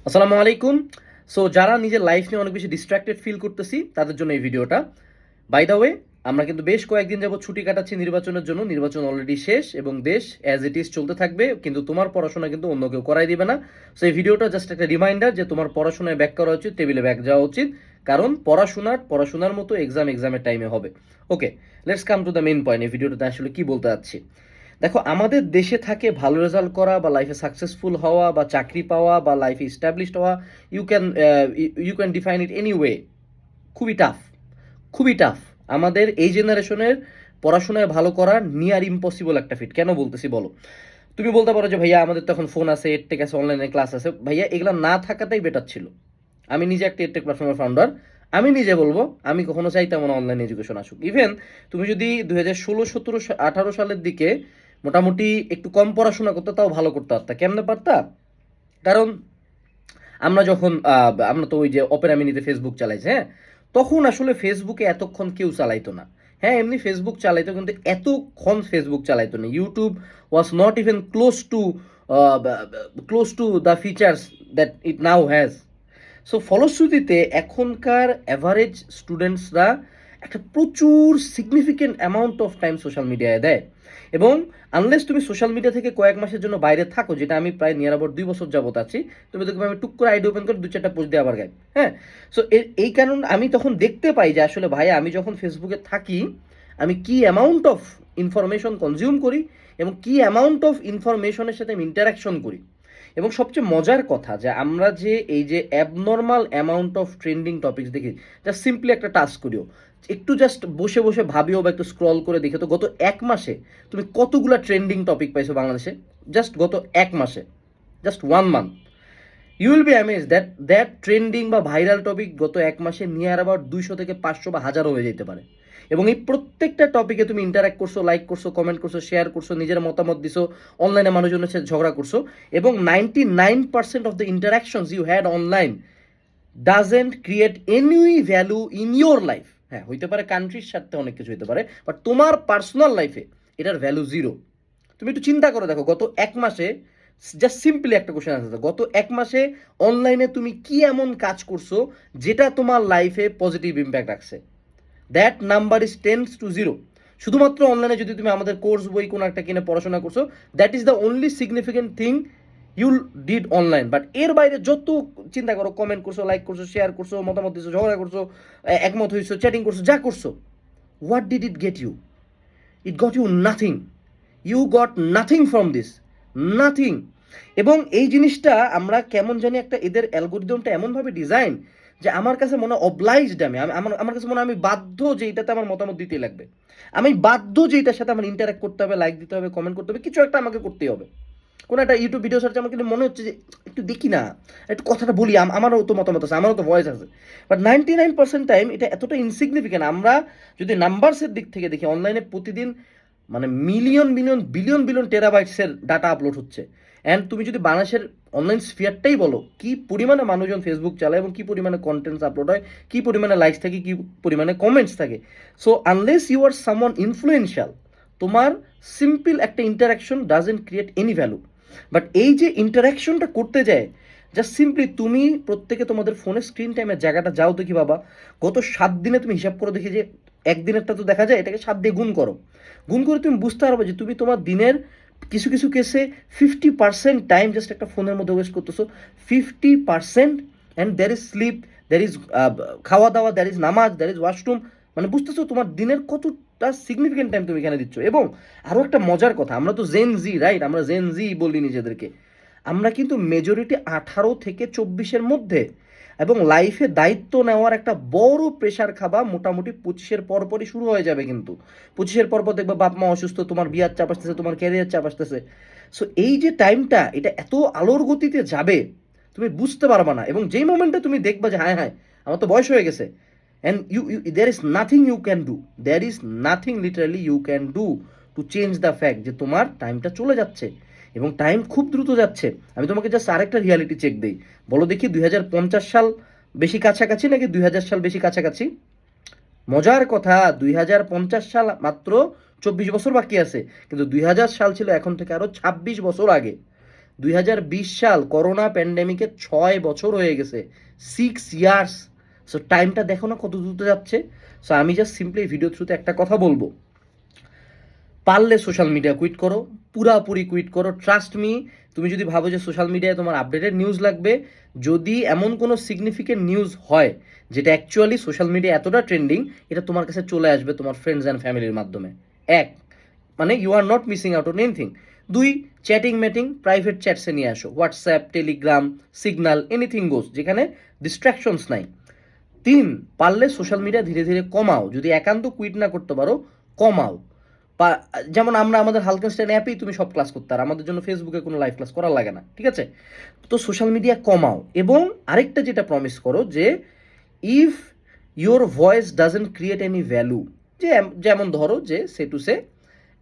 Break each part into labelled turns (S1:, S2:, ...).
S1: আসসালামু আলাইকুম। সো যারা নিজের লাইফ নিয়ে অনেক বেশি ডিস্ট্রাক্টেড ফিল করতেছি তাদের জন্য এই ভিডিওটা। বাই দ্য ওয়ে, আমরা কিন্তু বেশ কয়েকদিন যাবত ছুটি কাটাচ্ছি নির্বাচনের জন্য। নির্বাচন অলরেডি শেষ এবং দেশ অ্যাজ ইট ইজ চলতে থাকবে, কিন্তু তোমার পড়াশোনা কিন্তু অন্য কেউ করাই দিবে না। সো এই ভিডিওটা জাস্ট একটা রিমাইন্ডার যে তোমার পড়াশোনায় ব্যাক করা উচিত, টেবিলে ব্যাক যাওয়া উচিত, কারণ পড়াশোনার মতো এক্সামের টাইমে হবে। Okay, let's come to the main point. এই ভিডিওটাতে আসলে কি বলতে চাচ্ছি, দেখো, আমাদের দেশে থাকে ভালো রেজাল্ট করা বা লাইফে সাকসেসফুল হওয়া বা চাকরি পাওয়া বা লাইফে ইস্টাবলিশড হওয়া। You can you can define it any way. খুবই টাফ, খুবই টাফ। আমাদের এই জেনারেশনের পড়াশোনায় ভালো করা নিয়ার ইম্পসিবল একটা ফিট। কেন বলতেছি বলো? তুমি বলতে পারো যে ভাইয়া আমাদের তো এখন ফোন আছে, এডটেক আছে, অনলাইনে ক্লাস আছে। ভাইয়া এগুলো না থাকাটাই বেটার ছিল। আমি নিজে একটা এডটেক প্ল্যাটফর্মের ফাউন্ডার। আমি নিজে বলবো আমি কখনো চাইতাম না অনলাইন এডুকেশন আসুক। ইভেন তুমি যদি 2016, 17, 18 সালের দিকে মোটামুটি একটু কম পড়াশোনা করতে, তাও ভালো করতে পারতা। কেমনে পারতা? কারণ আমরা তো ওই যে অপেরা মিনিতে ফেসবুক চালাইছি, হ্যাঁ, তখন আসলে ফেসবুকে এতক্ষণ কেউ চালাইতো না। হ্যাঁ, এমনি ফেসবুক চালাইতো, কিন্তু এতক্ষণ ফেসবুক চালাইতো না। YouTube was not even close to the features that it now has. So ফলশ্রুতিতে এখনকার অ্যাভারেজ স্টুডেন্টসরা একটা প্রচুর significant amount of time social মিডিয়ায় দেয়। এবং আনলেস তুমি সোশ্যাল মিডিয়া থেকে কয়েক মাসের জন্য বাইরে থাকো, যেটা আমি প্রায় নিয়ার অ্যাবাউট 2 বছর যাবত আছি, তুমি দেখবে আমি টুক করে আইডি ওপেন করে 2-4টা পোস্ট দিয়ে আবার গাই। হ্যাঁ, সো এই কারণ আমি তখন দেখতে পাই যে আসলে ভাই আমি যখন ফেসবুকে থাকি, আমি কি অ্যামাউন্ট অফ ইনফরমেশন কনজিউম করি এবং কি অ্যামাউন্ট অফ ইনফরমেশনের সাথে আমি ইন্টারাকশন করি। এবং সবচেয়ে মজার কথা যে আমরা যে এই যে abnormal amount of trending topics দেখি, জাস্ট সিম্পলি একটা টাস্ক করিও, একটু জাস্ট বসে বসে ভাবিও বা একটু স্ক্রল করে দেখে তো গত এক মাসে তুমি কতগুলা ট্রেন্ডিং টপিক পাইছো বাংলাদেশে। জাস্ট গত এক মাসে, just 1 month, you will be amaze that trending বা ভাইরাল টপিক গত এক মাসে নিয়ার অ্যাবাউট 200 থেকে 500 বা হাজারও হয়ে যেতে পারে। এবং এই প্রত্যেকটা টপিকে তুমি ইন্টারাক্ট করছো, লাইক করছো, কমেন্ট করছো, শেয়ার করছো, নিজের মতামত দিছো, অনলাইনে মানুষজনের সাথে ঝগড়া করছো। এবং 99% of the interactions you had online doesn't create any value in your life. হ্যাঁ, হইতে পারে কান্ট্রির স্বার্থে অনেক কিছু হতে পারে, বাট তোমার পার্সোনাল লাইফে এটার ভ্যালু জিরো। তুমি একটু চিন্তা করে দেখো, গত এক মাসে, জাস্ট সিম্পলি একটা কোশ্চেন আছে, গত এক মাসে অনলাইনে তুমি কি এমন কাজ করছো যেটা তোমার লাইফে পজিটিভ ইম্প্যাক্ট রাখছে? That number is tends to zero. শুধুমাত্র অনলাইনে যদি তুমি আমাদের কোর্স বই কোনো একটা কিনে পড়াশোনা করছো, that is the only significant thing you did online. But এর বাইরে যত চিন্তা করো, কমেন্ট করছো, লাইক করছো, শেয়ার করছো, মতামত দিচ্ছো, ঝগড়া করছো, একমত হয়েছো, চ্যাটিং করছো, যা করছো, what did it get you? It got you nothing. You got nothing from this, nothing. এবং এই জিনিসটা আমরা কেমন জানি একটা, এদের অ্যালগোরিদমটা এমনভাবে ডিজাইন যে আমার কাছে মনে অবলাইজড, আমার কাছে মনে হয় আমি বাধ্য যে এটাতে আমার মতামত দিতেই লাগবে। আমি বাধ্য যে এটার সাথে আমার ইন্টারাক্ট করতে হবে, লাইক দিতে হবে, কমেন্ট করতে হবে, কিছু একটা আমাকে করতেই হবে। কোনো একটা ইউটিউব ভিডিও সার্চ আমার কিন্তু মনে হচ্ছে যে একটু দেখি না, একটু কথাটা বলি, আমারও তো মতামত আছে, আমারও তো ভয়েস আছে। বাট 99% টাইম এটা এতটা ইনসিগনিফিকেন্ট। আমরা যদি নাম্বারসের দিক থেকে দেখি, অনলাইনে প্রতিদিন মানে মিলিয়ন মিলিয়ন বিলিয়ন বিলিয়ন টেরাবাইটসের ডাটা আপলোড হচ্ছে। অ্যান্ড তুমি যদি বাংলাদেশের অনলাইন স্ফিয়ারটাই বলো, কি পরিমাণে মানুষজন ফেসবুক চালায় এবং কি পরিমাণে কন্টেন্টস আপলোড হয়, কি পরিমাণে লাইকস থাকে, কি পরিমাণে কমেন্টস থাকে। So unless you are someone influential, তোমার সিম্পল একটা interaction doesn't create any value. But এই যে ইন্টারাকশনটা করতে যায়, জাস্ট সিম্পলি তুমি প্রত্যেকে তোমাদের ফোনের স্ক্রিন টাইমের জায়গাটা যাও দেখি বাবা, গত 7 দিনে তুমি হিসাব করে দেখি যে একদিনেরটা তো দেখা যায়, এটাকে 7 দিয়ে গুণ করো। গুণ করে তুমি বুঝতে পারবে যে তুমি তোমার দিনের কিছু কিছু কেসে 50% টাইম জাস্ট একটা ফোনের মধ্যে ওয়েস্ট করতেছো। 50%। And there is sleep, there is খাওয়া দাওয়া, there is namaz, there is washroom. মানে বুঝতেছো তোমার দিনের কতটা সিগনিফিকেন্ট টাইম তুমি এখানে দিচ্ছ। এবং আরও একটা মজার কথা, আমরা তো জেন জি, রাইট? আমরা জেন জি বলি নিজেদেরকে। আমরা কিন্তু মেজরিটি 18 থেকে 24-এর মধ্যে। এবং লাইফে দায়িত্ব নেওয়ার একটা বড় প্রেশার খাবা মোটামুটি 25-এর পরপরই শুরু হয়ে যাবে। কিন্তু 25-এর পরপর দেখবে বাপ মা অসুস্থ, তোমার বিয়ার চাপ আসতেছে, তোমার ক্যারিয়ার চাপ আসতেছে। সো এই যে টাইমটা, এটা এত আলোর গতিতে যাবে তুমি বুঝতে পারবা না। এবং যেই মোমেন্টে তুমি দেখবা যে হ্যাঁ হ্যাঁ আমার তো বয়স হয়ে গেছে, and you there is nothing you can do, there is nothing literally you can do to change the fact যে তোমার টাইমটা চলে যাচ্ছে এবং টাইম খুব দ্রুত যাচ্ছে। আমি তোমাকে জাস্ট আরেকটা রিয়ালিটি চেক দিই, বলো দেখি 2050 সাল বেশি কাছাকাছি নাকি 2000 সাল বেশি কাছাকাছি? মজার কথা, 2050 সাল মাত্র 24 বছর বাকি আছে, কিন্তু 2000 সাল ছিল এখন থেকে আরো 26 বছর আগে। 2020 সাল, করোনা প্যান্ডেমিকের 6 বছর হয়ে গেছে, 6 ইয়ার্স। সো টাইমটা দেখো না কত দ্রুত যাচ্ছে। সো আমি জাস্ট সিম্পলি ভিডিও থ্রুতে একটা কথা বলবো, পারলে সোশ্যাল মিডিয়া কুইট করো, পুরাপুরি কুইট করো। ট্রাস্ট মি, তুমি যদি ভাবো যে সোশ্যাল মিডিয়ায় তোমার আপডেটেড নিউজ লাগবে, যদি এমন কোনো সিগনিফিকেন্ট নিউজ হয় যেটা অ্যাকচুয়ালি সোশ্যাল মিডিয়া এতটা ট্রেন্ডিং, এটা তোমার কাছে চলে আসবে তোমার ফ্রেন্ডস অ্যান্ড ফ্যামিলির মাধ্যমে। এক, মানে you are not missing out on anything. দুই, চ্যাটিং ম্যাটিং প্রাইভেট চ্যাটসে নিয়ে আসো, WhatsApp, Telegram, Signal, anything goes, যেখানে ডিস্ট্রাকশনস নাই। তিন, পারলে সোশ্যাল মিডিয়া ধীরে ধীরে কমাও, যদি একান্ত কুইট না করতে পারো কমাও। যেমন আমরা আমাদের হালকেনস্টাইন অ্যাপেই তুমি সব ক্লাস করতে, আর আমাদের জন্য ফেসবুকে কোনো লাইভ ক্লাস করা লাগে না, ঠিক আছে? তো সোশ্যাল মিডিয়া কমাও। এবং আরেকটা যেটা প্রমিস করো যে if your voice doesn't create any value, যে যেমন ধরো যে সে টু সে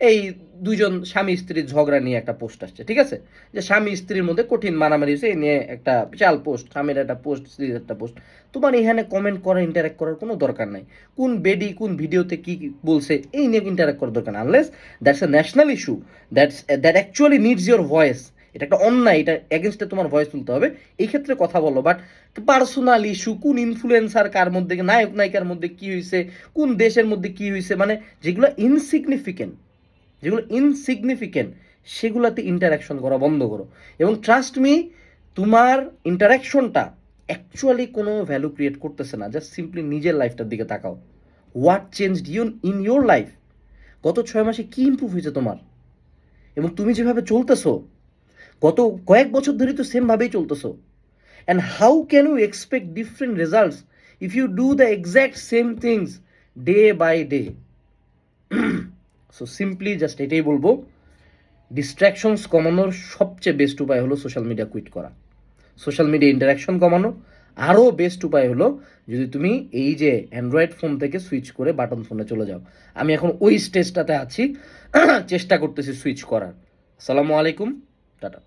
S1: এই দুইজন স্বামী স্ত্রীর ঝগড়া নিয়ে একটা পোস্ট আসছে, ঠিক আছে, যে স্বামী স্ত্রীর মধ্যে কঠিন মারামারি হয়েছে, এই নিয়ে একটা বিশাল পোস্ট, স্বামীর একটা পোস্ট, স্ত্রীর একটা পোস্ট। তোমার এখানে কমেন্ট করা, ইন্টারাক্ট করার কোনো দরকার নাই। কোন বেডি কোন ভিডিওতে কি বলছে এই নিয়ে ইন্টারাক্ট করার দরকার নাই, unless that's a national issue, that actually needs your voice. এটা একটা অন্যায়, এটা এগেনস্টে তোমার ভয়েস তুলতে হবে, এই ক্ষেত্রে কথা বলো। বাট পার্সোনাল ইস্যু, কোন ইনফ্লুয়েন্সার কার মধ্যে, নায়ক নায়িকার মধ্যে কি হয়েছে, কোন দেশের মধ্যে কি হয়েছে, মানে যেগুলো ইনসিগনিফিকেন্ট সেগুলোতে ইন্টারাকশন করা বন্ধ করো। এবং ট্রাস্ট মি, তোমার ইন্টারাকশনটা অ্যাকচুয়ালি কোনো ভ্যালু ক্রিয়েট করতেছে না। জাস্ট সিম্পলি নিজের লাইফটার দিকে তাকাও। What changed you in your life? গত 6 মাসে কি ইম্প্রুভ হয়েছে তোমার? এবং তুমি যেভাবে চলতেছো গত কয়েক বছর ধরে তো সেমভাবেই চলতেছো। And how can you expect different results if you do the exact same things day by day? So simply just এটাই বলবো, ডিস্ট্র্যাকশনস কমানোর সবচেয়ে বেস্ট উপায় হলো সোশ্যাল মিডিয়া কুইট করা। সোশ্যাল মিডিয়া ইন্টারাকশন কমানো আরও বেস্ট উপায় হলো যদি তুমি এই যে অ্যান্ড্রয়েড ফোন থেকে সুইচ করে বাটন ফোনে চলে যাও। আমি এখন ওই স্টেজটাতে আছি, চেষ্টা করতেছি সুইচ করার। আসসালামু আলাইকুম, টাটা।